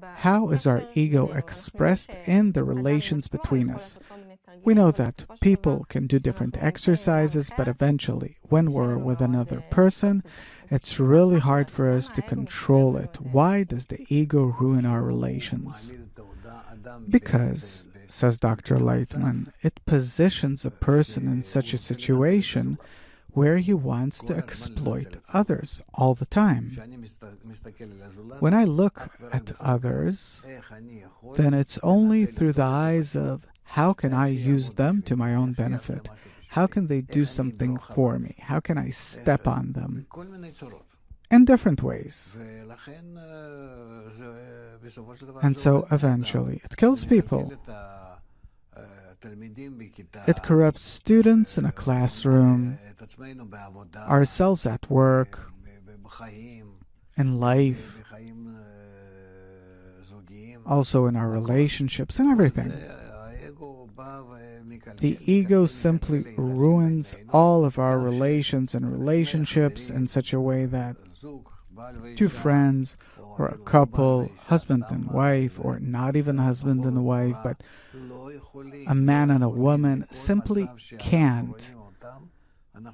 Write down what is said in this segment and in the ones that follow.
How is our ego expressed in the relations between us? We know that people can do different exercises, but eventually, when we're with another person, it's really hard for us to control it. Why does the ego ruin our relations? Because, says Dr. Lightman, it positions a person in such a situation where he wants to exploit others all the time. When I look at others, then it's only through the eyes of how can I use them to my own benefit? How can they do something for me? How can I step on them? In different ways. And so eventually it kills people. It corrupts students in a classroom, ourselves at work, in life, also in our relationships and everything. The ego simply ruins all of our relations and relationships in such a way that two friends or a couple, husband and wife, or not even husband and wife, but a man and a woman simply can't.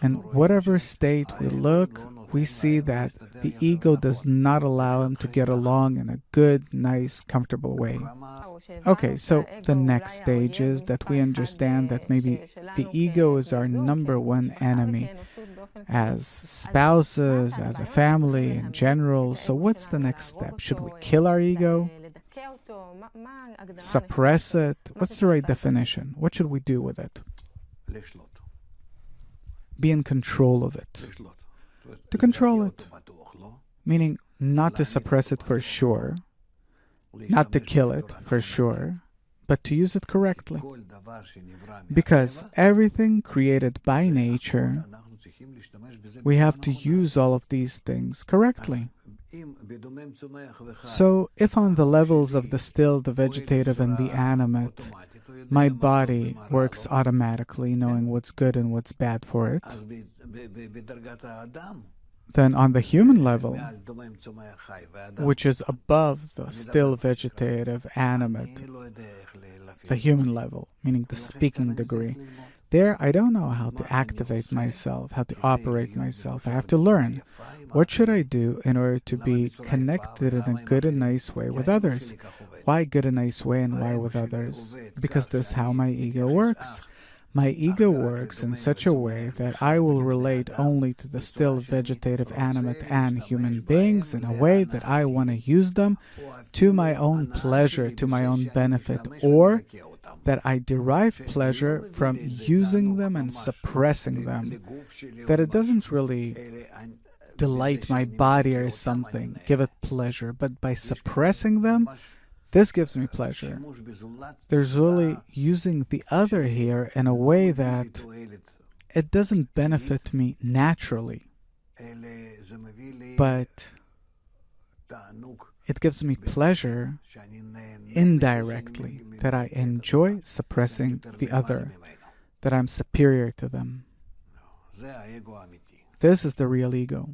In whatever state we look, we see that the ego does not allow him to get along in a good, nice, comfortable way. Okay, so the next stage is that we understand that maybe the ego is our number one enemy as spouses, as a family in general. So what's the next step? Should we kill our ego? Suppress it? What's the right definition? What should we do with it? Be in control of it. To control it. Meaning not to suppress it for sure, not to kill it for sure, but to use it correctly. Because everything created by nature, we have to use all of these things correctly. So, if on the levels of the still, the vegetative, and the animate, my body works automatically, knowing what's good and what's bad for it, then on the human level, which is above the still vegetative, animate, the human level, meaning the speaking degree, there I don't know how to activate myself, how to operate myself. I have to learn. What should I do in order to be connected in a good and nice way with others? Why good and nice way and why with others? Because this is how my ego works. My ego works in such a way that I will relate only to the still vegetative, animate, and human beings in a way that I want to use them to my own pleasure, to my own benefit, or that I derive pleasure from using them and suppressing them. That it doesn't really delight my body or something, give it pleasure, but by suppressing them, this gives me pleasure. There's really using the other here in a way that it doesn't benefit me naturally, but it gives me pleasure indirectly, that I enjoy suppressing the other, that I'm superior to them. This is the real ego.